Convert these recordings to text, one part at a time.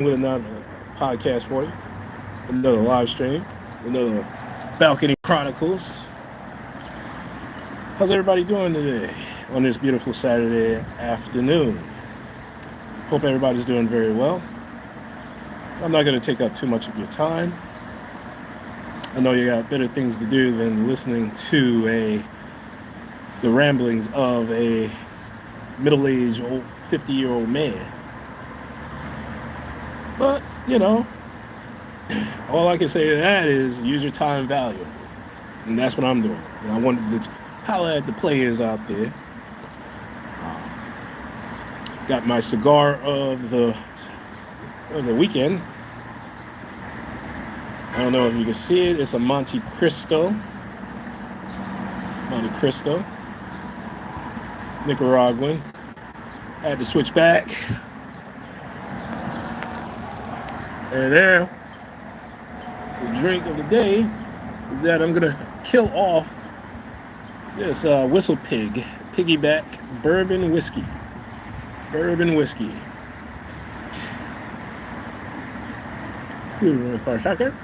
with another podcast for you, another live stream, another Balcony Chronicles. How's everybody doing today on this beautiful Saturday afternoon? Hope everybody's doing very well. I'm not going to take up too much of your time. I know you got better things to do than listening to the ramblings of a middle-aged, old 50-year-old man. But, all I can say to that is use your time valuably. And that's what I'm doing. And I wanted to holler at the players out there. Got my cigar of the weekend. I don't know if you can see it. It's a Monte Cristo. Nicaraguan. Had to switch back. And there, the drink of the day is that I'm going to kill off this Whistle Pig Piggyback Bourbon Whiskey. Excuse me for a second.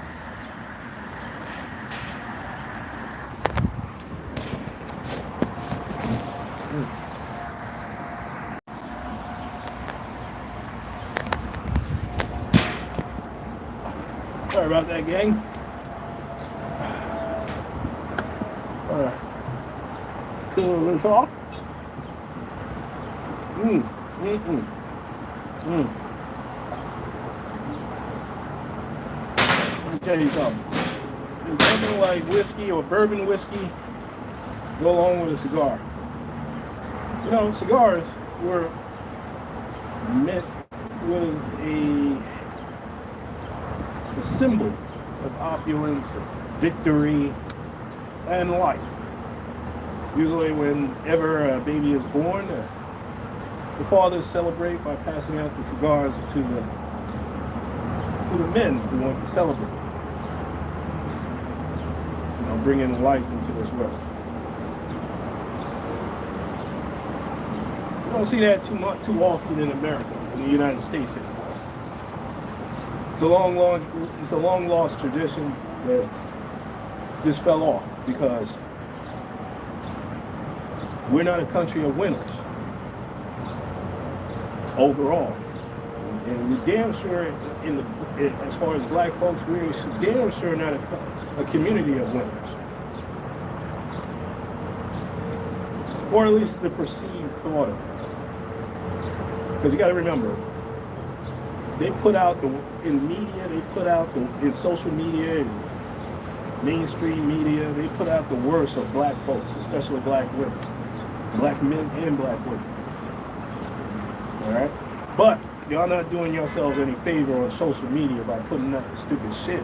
Sorry about that, gang. Cool this off. Let me tell you something. There's nothing like whiskey or bourbon whiskey go along with a cigar. Cigars was a symbol of opulence, of victory, and life. Usually whenever a baby is born, the fathers celebrate by passing out the cigars to the men who want to celebrate. Bringing life into this world. You don't see that too often in America, in the United States anymore. It's a long lost tradition that just fell off because we're not a country of winners overall, and we're damn sure as far as black folks, we're damn sure not a community of winners, or at least the perceived thought of it. Because you got to remember, they put out in social media and mainstream media, they put out the worst of black folks, especially black women, black men and black women. All right? But y'all not doing yourselves any favor on social media by putting up stupid shit,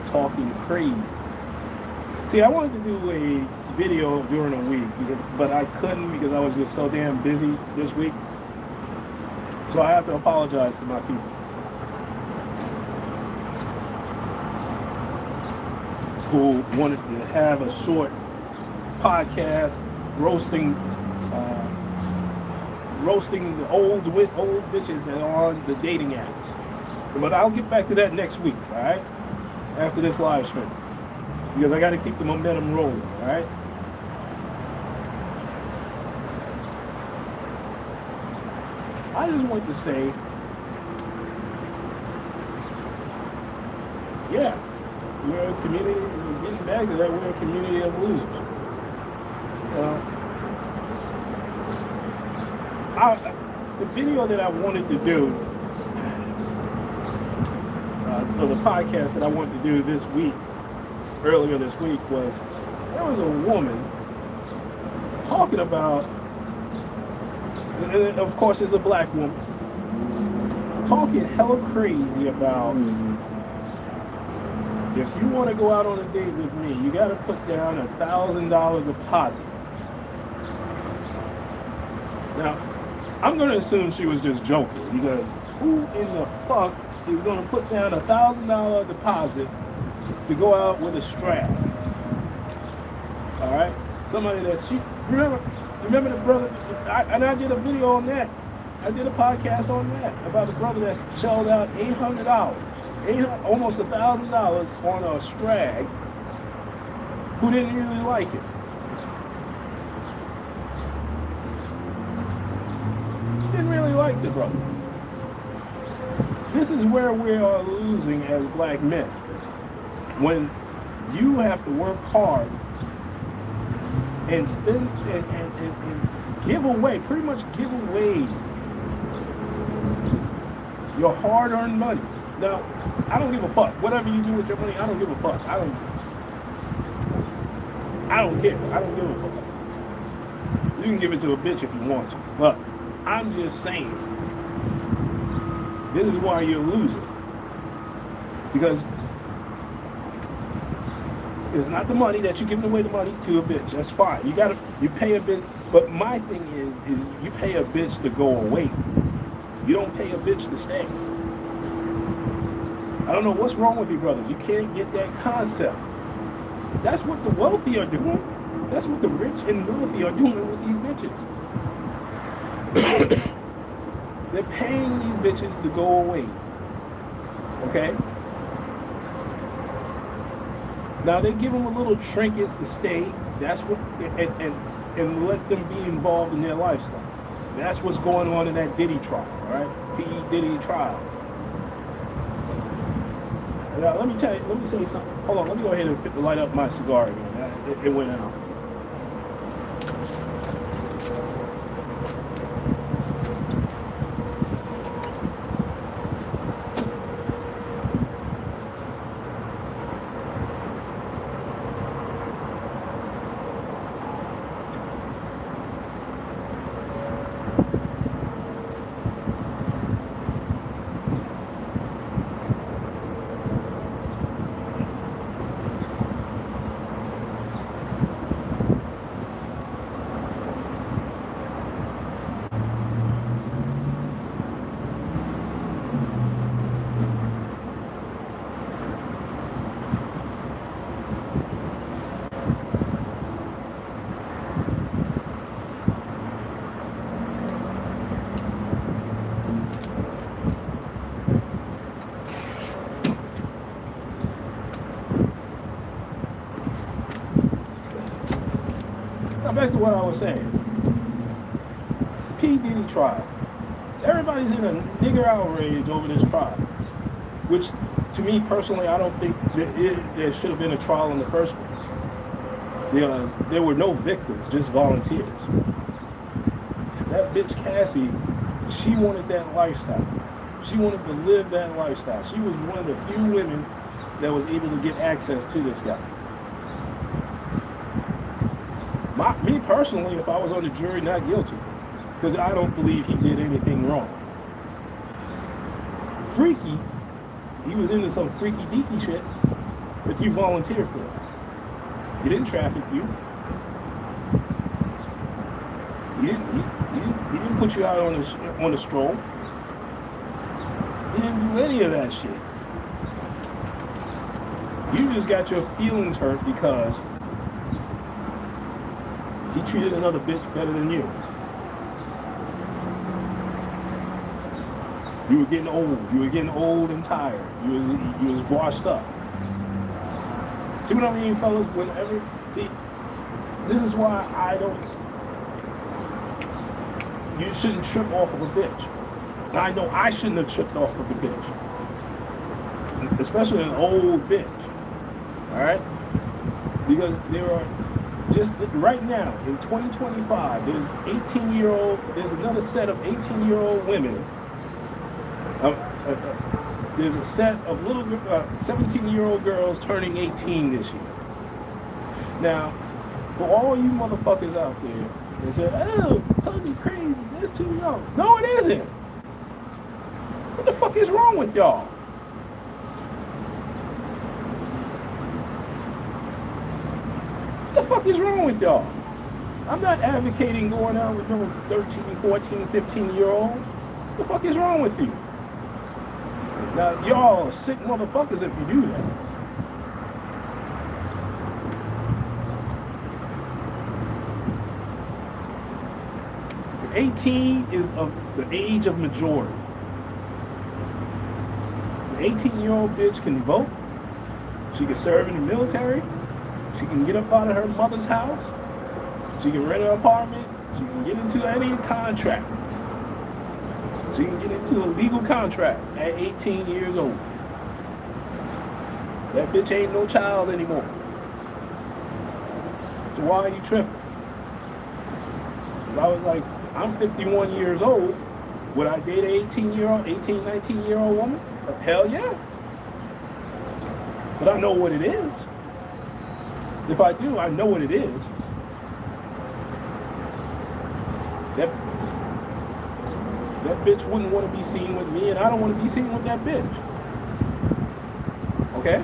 talking crazy. See, I wanted to do a video during the week, but I couldn't because I was just so damn busy this week. So I have to apologize to my people who wanted to have a short podcast roasting the old bitches that are on the dating apps. But I'll get back to that next week, all right? After this live stream, because I got to keep the momentum rolling, all right? I just want to say, yeah, we're a community, getting back to that, we're a community of losers. The video that I wanted to do, or the podcast that I wanted to do earlier this week, was there was a woman talking about, and of course it's a black woman, talking hella crazy about, if you want to go out on a date with me, you got to put down $1,000 deposit. Now, I'm going to assume she was just joking, because who in the fuck is going to put down $1,000 deposit to go out with a strap? All right? Somebody that she, remember the brother, I did a video on that. I did a podcast on that about a brother that shelled out $800, almost $1,000 on a strag who didn't really like it. Didn't really like the brother. This is where we are losing as black men. When you have to work hard and spend and give away, pretty much give away your hard-earned money. Now, I don't give a fuck. Whatever you do with your money, I don't give a fuck. I don't care. I don't give a fuck. You can give it to a bitch if you want to. But I'm just saying, this is why you're losing. Because it's not the money that you're giving away the money to a bitch. That's fine. You pay a bitch. But my thing is you pay a bitch to go away. You don't pay a bitch to stay. I don't know what's wrong with you brothers. You can't get that concept. That's what the wealthy are doing. That's what the rich and wealthy are doing with these bitches. They're paying these bitches to go away. Okay? Now they give them a little trinkets to stay. That's what, and let them be involved in their lifestyle. That's what's going on in that Diddy trial, right? P. Diddy trial. Now let me say something. Hold on, let me go ahead and light up my cigar again. It went out. Back to what I was saying. P. Diddy trial. Everybody's in a nigger outrage over this trial. Which, to me personally, I don't think there should have been a trial in the first place. Because there were no victims, just volunteers. That bitch Cassie, she wanted that lifestyle. She wanted to live that lifestyle. She was one of the few women that was able to get access to this guy. Me personally, if I was on the jury, not guilty. Because I don't believe he did anything wrong. Freaky, he was into some freaky deaky shit, but you volunteered for it. He didn't traffic you. He didn't put you out on a stroll. He didn't do any of that shit. You just got your feelings hurt because he treated another bitch better than you. You were getting old. You were getting old and tired. You was washed up. See what I mean, fellas? See, this is why you shouldn't trip off of a bitch. And I know I shouldn't have tripped off of a bitch. Especially an old bitch. Alright? Because there are, just right now, in 2025, there's another set of 18-year-old women. There's a set of 17-year-old girls turning 18 this year. Now, for all you motherfuckers out there that say, oh, Tony's crazy, that's too young. No, it isn't. What the fuck is wrong with y'all? What the fuck is wrong with y'all? I'm not advocating going out with no 13, 14, 15-year-old. What the fuck is wrong with you? Now, y'all are sick motherfuckers if you do that. 18 is of the age of majority. The 18-year-old bitch can vote. She can serve in the military. She can get up out of her mother's house. She can rent an apartment. She can get into any contract. She can get into a legal contract at 18 years old. That bitch ain't no child anymore. So why are you tripping? If I was like, I'm 51 years old, would I date an 19-year-old woman? Hell yeah. But I know what it is. If I do, I know what it is. That bitch wouldn't want to be seen with me, and I don't want to be seen with that bitch. Okay?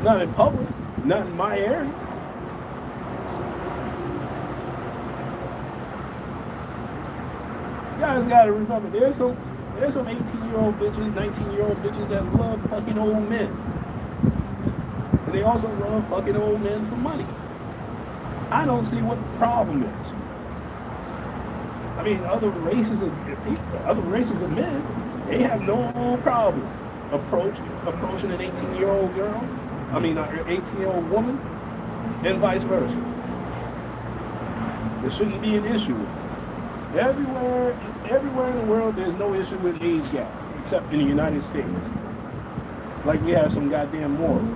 Not in public, not in my area. You guys gotta remember, there's some 18-year-old bitches, 19-year-old bitches that love fucking old men. And they also love fucking old men for money. I don't see what the problem is. I mean, other races of men, they have no problem approaching an 18-year-old girl. I mean, an 18-year-old woman, and vice versa. There shouldn't be an issue with it. Everywhere in the world, there's no issue with age gap, except in the United States. Like we have some goddamn morals.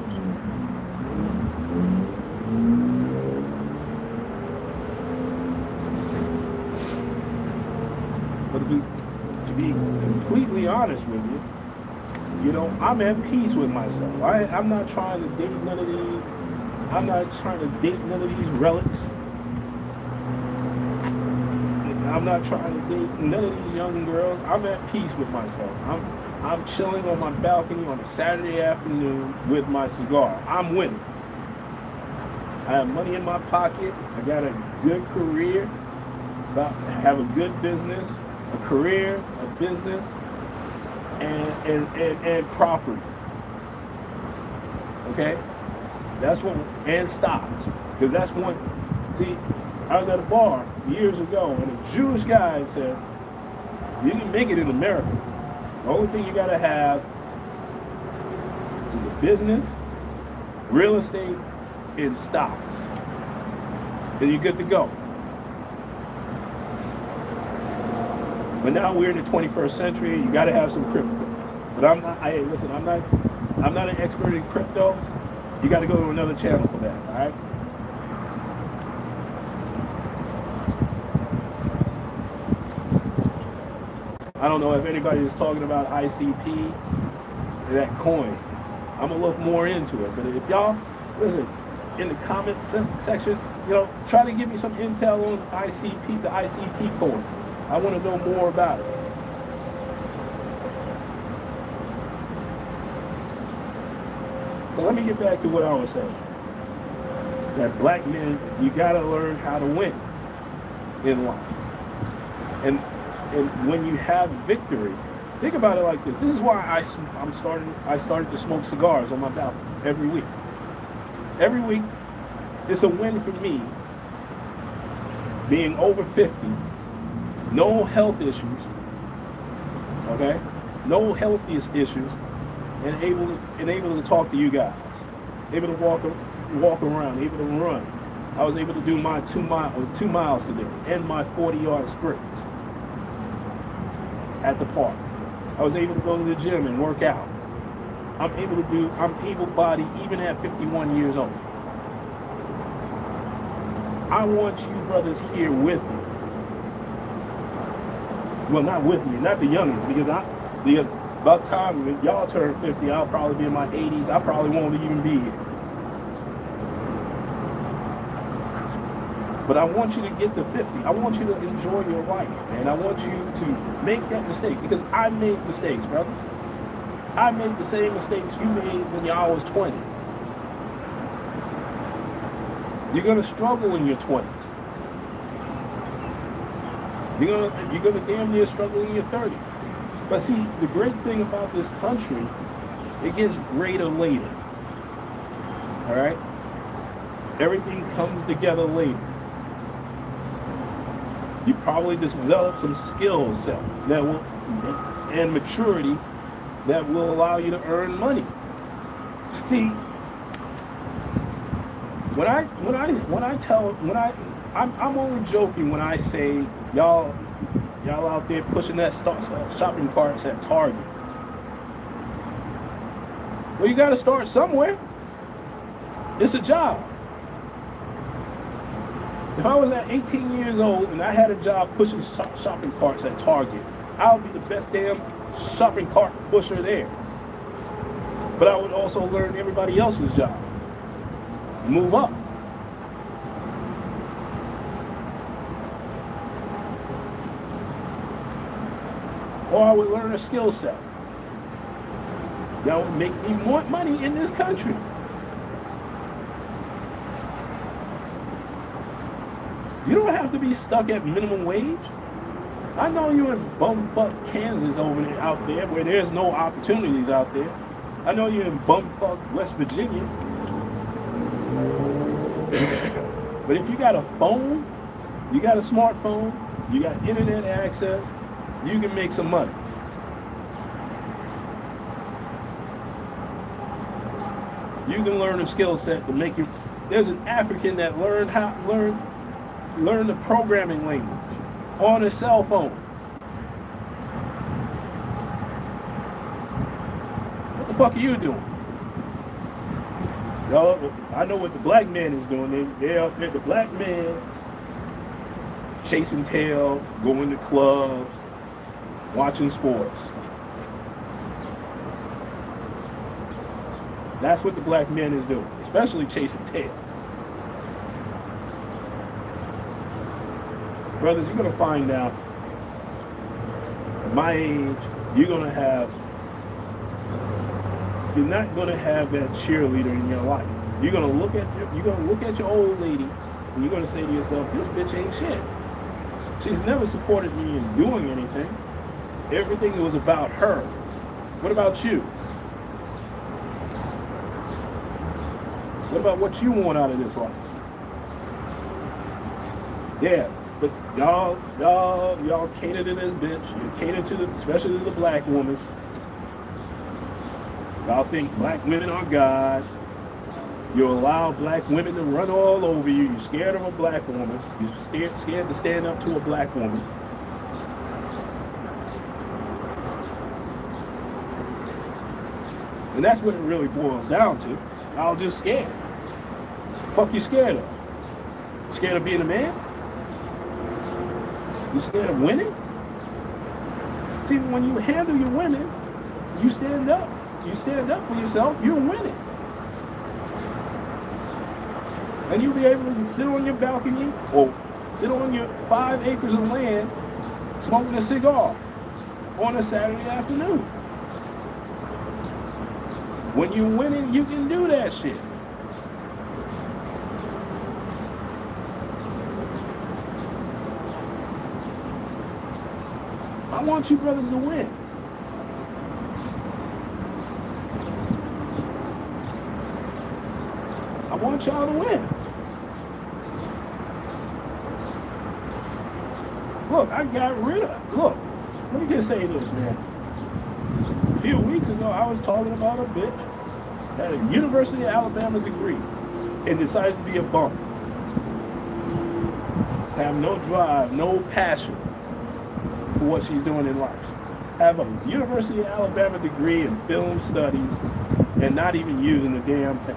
But to be completely honest with you, you know, I'm at peace with myself. I'm not trying to date none of these. I'm not trying to date none of these relics. I'm not trying to date none of these young girls. I'm at peace with myself. I'm chilling on my balcony on a Saturday afternoon with my cigar. I'm winning. I have money in my pocket. I got a good career. I have a good business, a career, a business, and property. Okay? That's what, and stocks. Because that's one, see, I was at a bar years ago, and a Jewish guy said, you can make it in America. The only thing you gotta have is a business, real estate, and stocks. And you're good to go. But now we're in the 21st century, you gotta have some crypto. But I'm not an expert in crypto. You gotta go to another channel for that, all right? I don't know if anybody is talking about ICP, that coin. I'm gonna look more into it. But if y'all, listen, in the comment section, you know, try to give me some intel on ICP, the ICP coin. I want to know more about it. But let me get back to what I was saying. That black men, you gotta learn how to win in life. And when you have victory, think about it like this. This is why I started to smoke cigars on my balcony every week. Every week, it's a win for me. Being over 50, no health issues, okay? No health issues, and able to talk to you guys, able to walk around, able to run. I was able to do my 2 miles today and my 40-yard sprints at the park. I was able to go to the gym and work out. I'm able-bodied even at 51 years old. I want you brothers here with me. Well, not with me, not the youngins, because by the time y'all turn 50, I'll probably be in my 80s. I probably won't even be here. But I want you to get to 50. I want you to enjoy your life, man. I want you to make that mistake, because I made mistakes, brothers. I made the same mistakes you made when y'all was 20. You're gonna struggle in your 20s. You're gonna damn near struggle in your 30s. But see, the great thing about this country, it gets greater later. All right? Everything comes together later. You probably develop some skill set that will, and maturity that will allow you to earn money. See, I'm only joking when I say y'all out there pushing that shopping carts at Target. Well, you got to start somewhere. It's a job. If I was at 18 years old and I had a job pushing shopping carts at Target, I would be the best damn shopping cart pusher there. But I would also learn everybody else's job. Move up. Or I would learn a skill set that would make me more money in this country. You don't have to be stuck at minimum wage. I know you're in bumfuck Kansas out there where there's no opportunities out there. I know you're in bumfuck West Virginia. But if you got a phone, you got a smartphone, you got internet access, you can make some money. You can learn a skill set to make you. There's an African that learn the programming language on a cell phone. What the fuck are you doing? Y'all, I know what the black man is doing. They're out there, the black man chasing tail, going to clubs, watching sports. That's what the black man is doing, especially chasing tail. Brothers, you're going to find out at my age, you're not going to have that cheerleader in your life. You're going to look at your old lady and you're going to say to yourself, this bitch ain't shit. She's never supported me in doing anything. Everything was about her. What about you? What about what you want out of this life? Yeah, but y'all cater to this bitch. You cater to especially to the black woman. Y'all think black women are God. You allow black women to run all over you. You're scared of a black woman. You're scared to stand up to a black woman. And that's what it really boils down to. Y'all just scared. Fuck you scared of? Scared of being a man? You scared of winning? See, when you handle your women, you stand up. You stand up for yourself, you're winning. And you'll be able to sit on your balcony or sit on your 5 acres of land smoking a cigar on a Saturday afternoon. When you're winning, you can do that shit. I want you brothers to win. I want y'all to win. Look, look, let me just say this, man. A few weeks ago, I was talking about a bitch that had a University of Alabama degree and decided to be a bum. Have no drive, no passion for what she's doing in life. Have a University of Alabama degree in film studies and not even using the damn thing.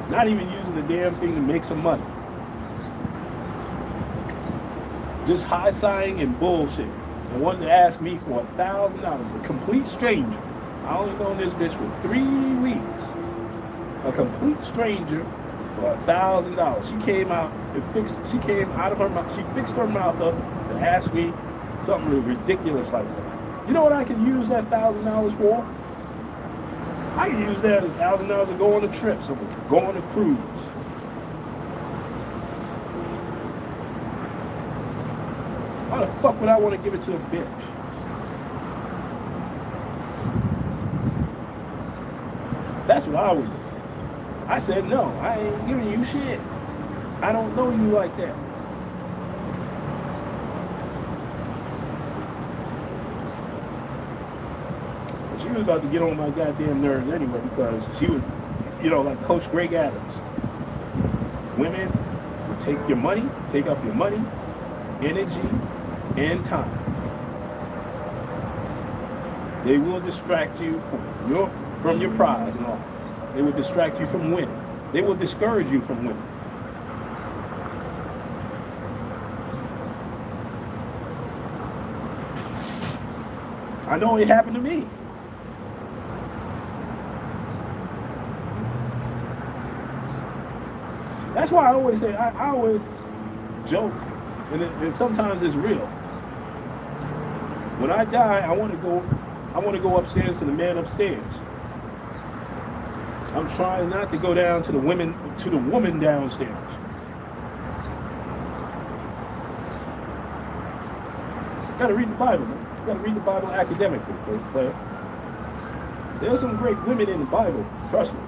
Not even using the damn thing to make some money. Just high-signing and bullshit. And wanted to ask me for $1,000. A complete stranger. I only known this bitch for 3 weeks. A complete stranger for $1,000. She came out and she fixed her mouth up to ask me something ridiculous like that. You know what I could use that $1,000 for? I can use that $1,000 to go on a trip somewhere, go on a cruise. Why the fuck would I want to give it to a bitch? That's what I would do. I said, no, I ain't giving you shit. I don't know you like that. she was about to get on my goddamn nerves anyway because she was, like Coach Greg Adams. Women will take your money, take up your money, energy, and time. They will distract you from your prize and all. They will distract you from winning. They will discourage you from winning. I know it happened to me. That's why I always say, I always joke, and sometimes it's real. When I die, I want to go upstairs to the man upstairs. I'm trying not to go down to the woman downstairs. You gotta read the Bible, man. You gotta read the Bible academically, player. There's some great women in the Bible, trust me.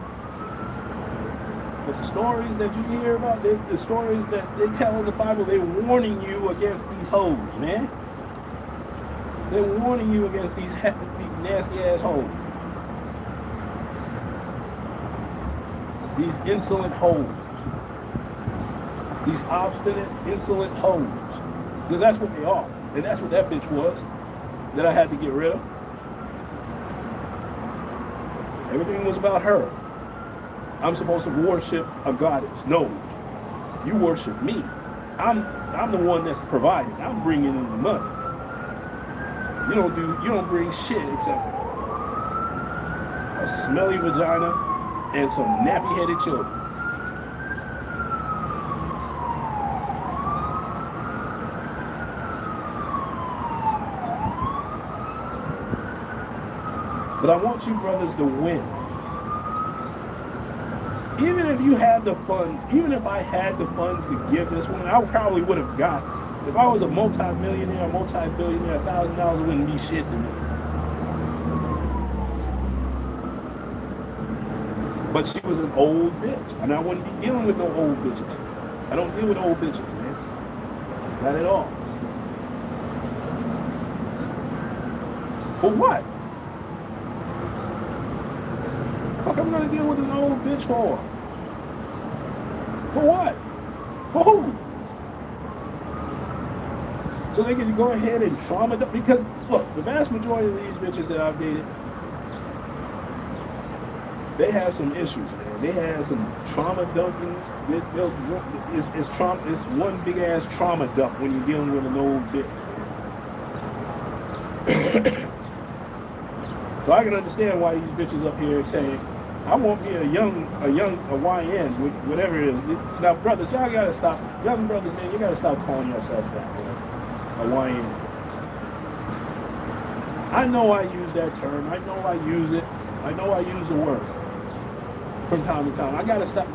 But the stories that you hear about, the stories that they tell in the Bible, they're warning you against these hoes, man. They're warning you against these nasty ass hoes. These insolent hoes. These obstinate, insolent hoes. Because that's what they are. And that's what that bitch was that I had to get rid of. Everything was about her. I'm supposed to worship a goddess. No, you worship me. I'm the one that's providing. I'm bringing in the money. You don't bring shit except a smelly vagina and some nappy-headed children. But I want you brothers to win. Even if you had the funds, even if I had the funds to give this woman, I probably would have got it. If I was a multi-millionaire, multi-billionaire, $1,000 wouldn't be shit to me. But she was an old bitch, and I wouldn't be dealing with no old bitches. I don't deal with old bitches, man. Not at all. For what? Fuck, I'm gonna deal with an old bitch for? For what? For who? So they can go ahead and trauma dump? Because look, the vast majority of these bitches that I've dated, they have some issues, man. They have some trauma dumping. It's one big ass trauma dump when you're dealing with an old bitch, man. So I can understand why these bitches up here saying, I want me a young YN, whatever it is. Now, brothers, y'all gotta stop. Young brothers, man, you gotta stop calling yourself that, man. A YN. I know I use that term. I know I use it. I know I use the word from time to time. I gotta stop.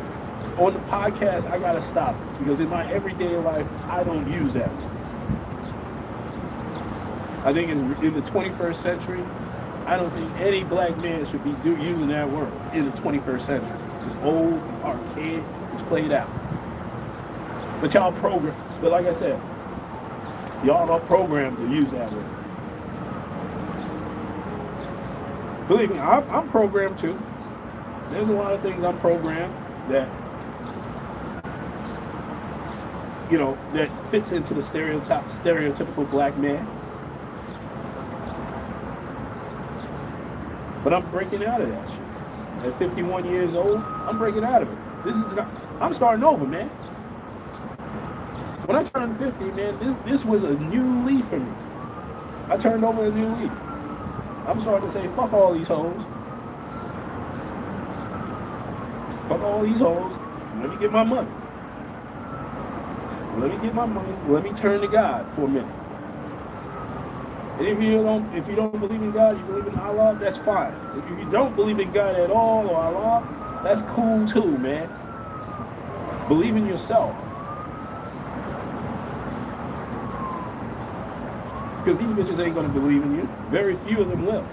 On the podcast, I gotta stop it because in my everyday life, I don't use that word. I think in the 21st century, I don't think any black man should be using that word in the 21st century. It's old, it's archaic, it's played out. But y'all program, but like I said, y'all are programmed to use that word. Believe me, I'm programmed too. There's a lot of things I'm programmed that, that fits into the stereotypical black man. But I'm breaking out of that shit. At 51 years old, I'm breaking out of it. I'm starting over, man. When I turned 50, man, this was a new leaf for me. I turned over a new leaf. I'm starting to say, fuck all these hoes. Fuck all these hoes. Let me get my money. Let me get my money. Let me turn to God for a minute. And if you don't believe in God, you believe in Allah, that's fine. If you don't believe in God at all or Allah, that's cool too, man. Believe in yourself. Because these bitches ain't gonna believe in you. Very few of them will.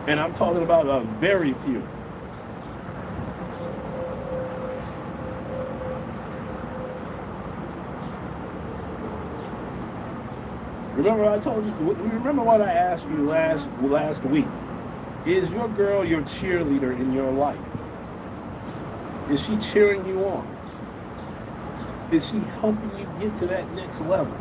And I'm talking about a very few. Remember I told you, remember what I asked you last week? Is your girl your cheerleader in your life? Is she cheering you on? Is she helping you get to that next level?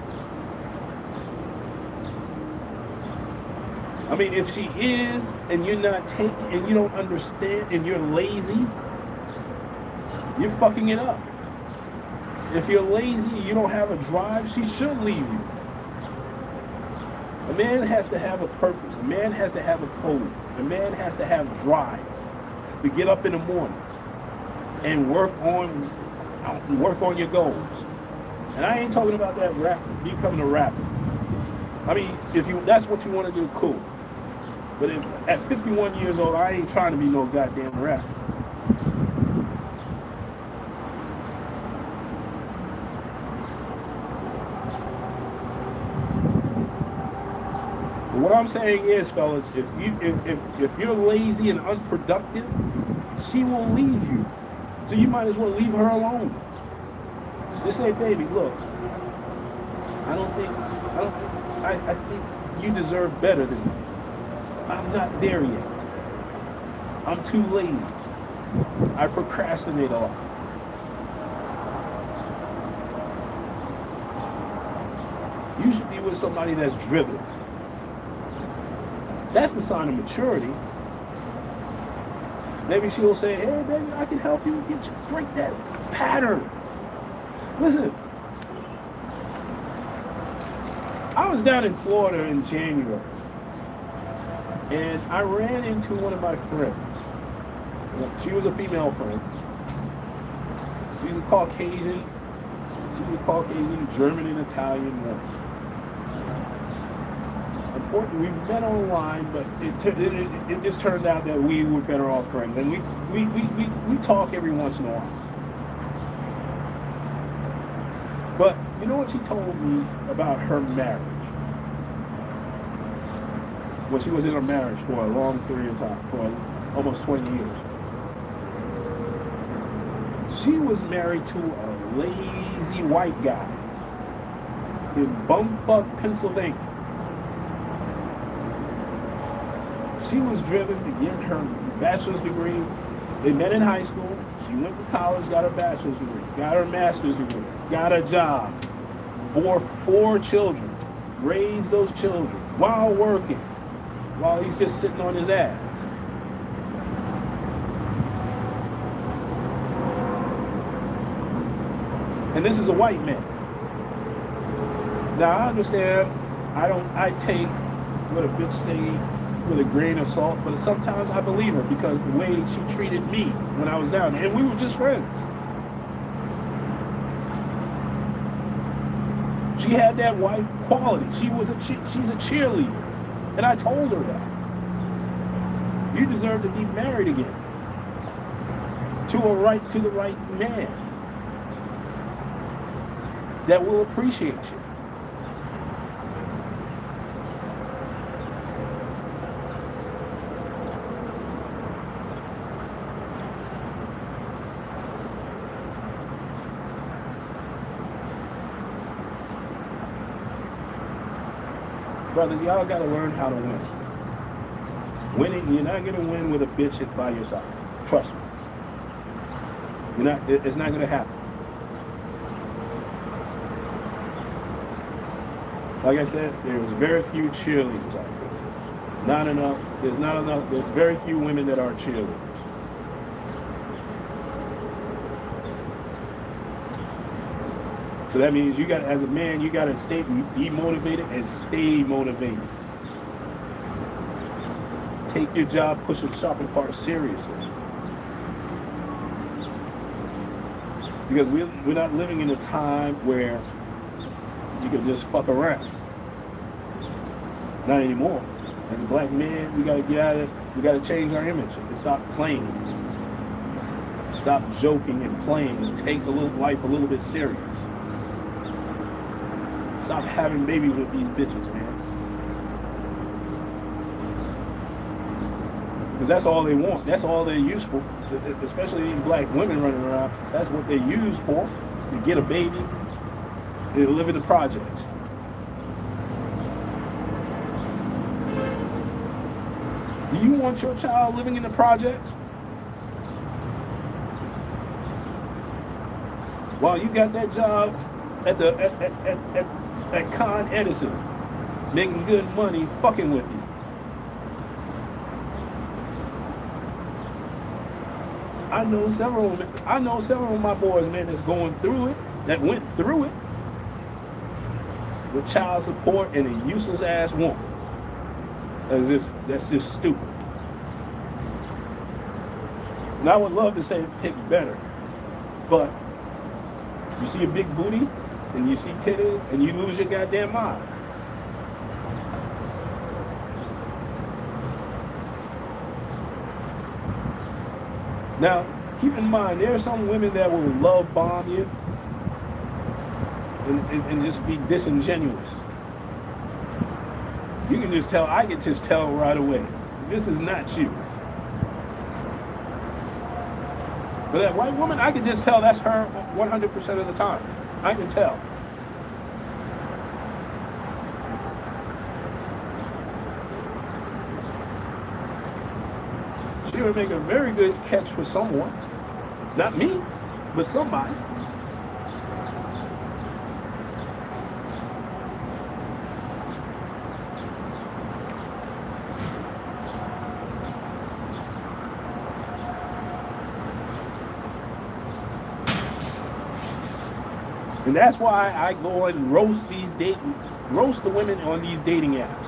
I mean, if she is, and you're not taking, and you don't understand, and you're lazy, you're fucking it up. If you're lazy, you don't have a drive, she should leave you. A man has to have a purpose. A man has to have a code. A man has to have drive to get up in the morning and work on your goals. And I ain't talking about that becoming a rapper. I mean, if that's what you want to do, cool. But if at 51 years old, I ain't trying to be no goddamn rapper. But what I'm saying is, fellas, if you're lazy and unproductive, she will leave you. So you might as well leave her alone. Just say, baby, look, I think you deserve better than me. I'm not there yet. I'm too lazy. I procrastinate a lot. You should be with somebody that's driven. That's the sign of maturity. Maybe she'll say, hey, baby, I can help you break that pattern. Listen, I was down in Florida in January, and I ran into one of my friends. She was a female friend. She's a Caucasian. German and Italian woman. Unfortunately, we met online, but it just turned out that we were better off friends, and we talk every once in a while. But you know what she told me about her marriage? When she was in her marriage for a long period of time, for almost 20 years. She was married to a lazy white guy in bumfuck Pennsylvania. She was driven to get her bachelor's degree. They met in high school. She went to college, got her bachelor's degree, got her master's degree, got a job, bore 4 children, raised those children while working, while he's just sitting on his ass. And this is a white man. Now I understand, I take what a bitch say with a grain of salt, but sometimes I believe her because the way she treated me when I was down there, and we were just friends. She had that wife quality. She's a cheerleader, and I told her that. You deserve to be married again to the right man that will appreciate you. Brothers, y'all gotta learn how to win. Winning, you're not gonna win with a bitch by your side. Trust me. It's not gonna happen. Like I said, there's very few cheerleaders out there. Not enough. There's very few women that are cheerleaders. So that means as a man, you gotta be motivated and stay motivated. Take your job pushing shopping cart seriously. Because we're not living in a time where you can just fuck around. Not anymore. As a black man, we gotta get out of it. We gotta change our image and stop playing. Stop joking and playing and take life a little bit serious. Stop having babies with these bitches, man. Because that's all they want. That's all they're used for. Especially these black women running around. That's what they're used for. To get a baby. They live in the projects. Do you want your child living in the projects? While you got that job at Con Edison, making good money, fucking with you. I know several of my boys, man, that's going through it, that went through it with child support and a useless ass woman. That's just stupid. And I would love to say pick better, but you see a big booty and you see titties and you lose your goddamn mind. Now, keep in mind, there are some women that will love bomb you and just be disingenuous. You can just tell, I can just tell right away, this is not you. But that white woman, I can just tell that's her 100% of the time. I can tell. She would make a very good catch for someone. Not me, but somebody. And that's why I go and roast the women on these dating apps.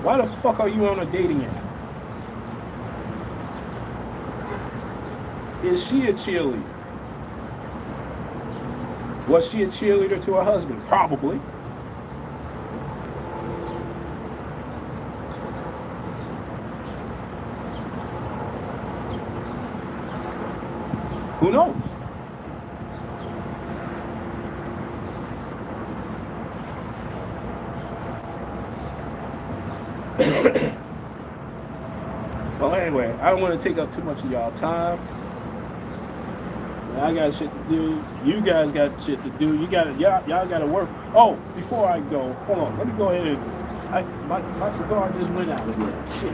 Why the fuck are you on a dating app? Is she a cheerleader? Was she a cheerleader to her husband? Probably. Who knows? Well, anyway, I don't want to take up too much of y'all time. I got shit to do. You guys got shit to do. Y'all got to work. Oh, before I go, hold on. Let me go ahead and my cigar just went out again. Shit.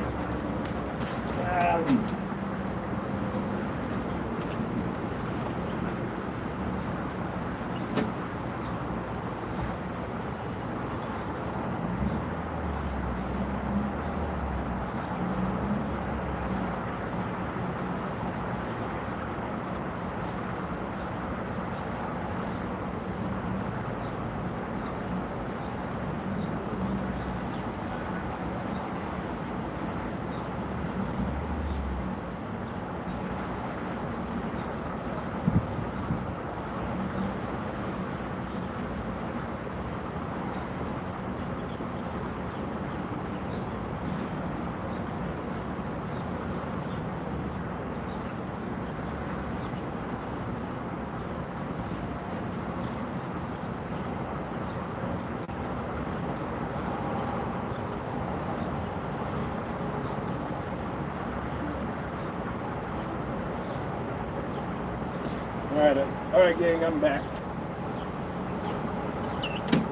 All right, gang, I'm back.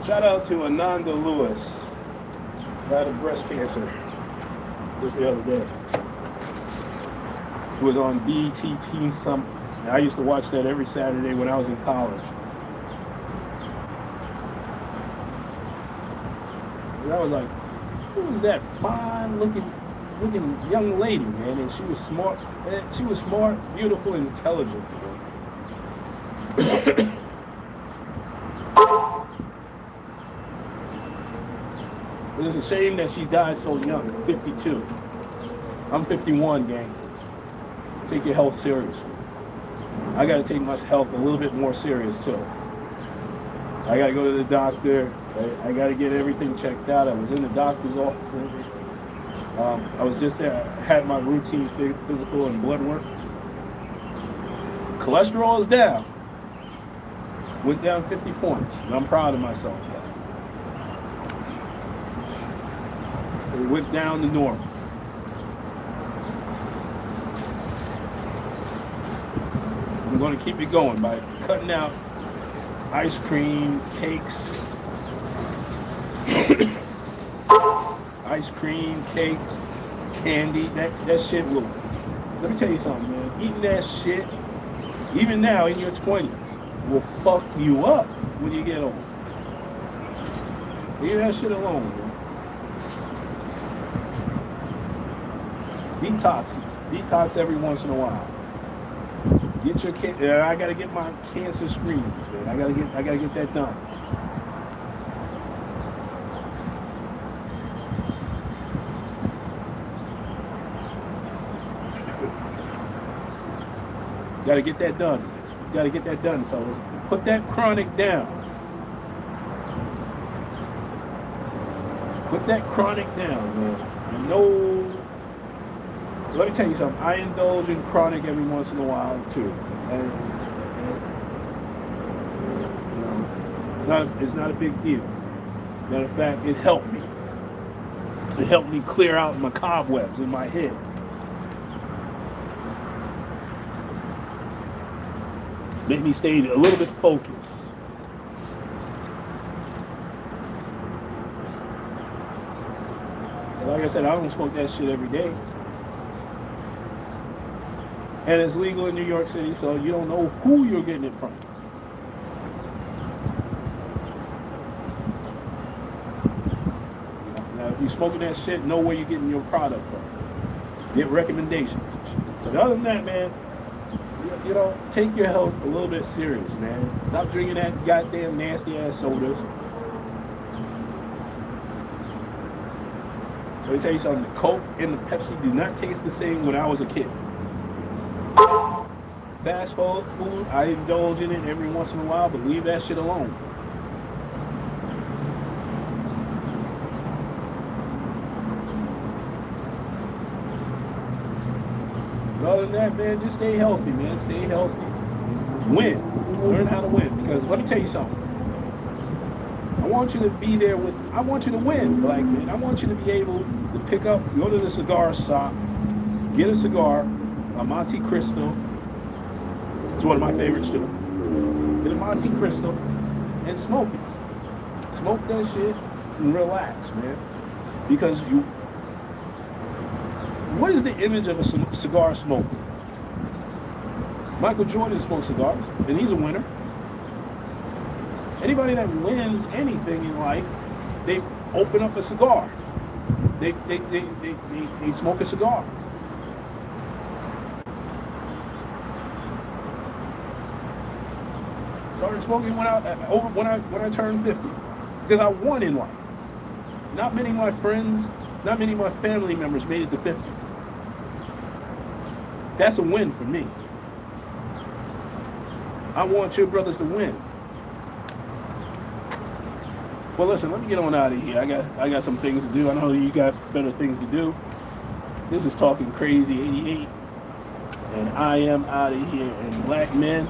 Shout out to Ananda Lewis, died of breast cancer just the other day. He was on BET Teen Summit. I used to watch that every Saturday when I was in college. And I was like, who was that fine looking young lady, man? And she was smart. And she was smart, beautiful, and intelligent, man. It is a shame that she died so young, 52. I'm 51, gang. Take your health seriously. I got to take my health a little bit more serious, too. I got to go to the doctor. I got to get everything checked out. I was in the doctor's office. I was just there. I had my routine physical and blood work. Cholesterol is down. Went down 50 points, and I'm proud of myself. It went down to normal. I'm going to keep it going by cutting out ice cream, cakes. ice cream, cakes, candy. That shit will. Let me tell you something, man. Eating that shit, even now in your 20s, will fuck you up when you get old. Leave that shit alone, man. Detox every once in a while. Get your I gotta get my cancer screenings, man. I gotta get that done. Gotta get that done. Gotta get that done, fellas. Put that chronic down. Put that chronic down, man. And no. Let me tell you something. I indulge in chronic every once in a while too, and you know, it's not a big deal. Matter of fact, it helped me. It helped me clear out my cobwebs in my head. Made me stay a little bit focused. Like I said, I don't smoke that shit every day. And it's legal in New York City, so you don't know who you're getting it from. Now, if you're smoking that shit, know where you're getting your product from. Get recommendations. But other than that, man, you know, take your health a little bit serious, man. Stop drinking that goddamn nasty ass sodas. Let me tell you something. The Coke and the Pepsi do not taste the same when I was a kid. Fast food, I indulge in it every once in a while, but leave that shit alone. But other than that, man, just stay healthy, man. Stay healthy. Win. Learn how to win. Because let me tell you something. I want you to be there I want you to win, black man. I want you to be able to pick up, go to the cigar shop, get a cigar, a Monte Cristo. It's one of my favorites too. Get a Monte Cristo and smoke it. Smoke that shit and relax, man. Because what is the image of a cigar smoker? Michael Jordan smokes cigars, and he's a winner. Anybody that wins anything in life, they open up a cigar. They smoke a cigar. Started smoking when I turned 50, because I won in life. Not many of my friends, not many of my family members made it to 50. That's a win for me. I want your brothers to win. Well, listen, let me get on out of here. I got some things to do. I know you got better things to do. This is Talking Crazy 88, and I am out of here. And black men,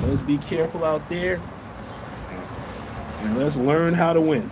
let's be careful out there, and let's learn how to win.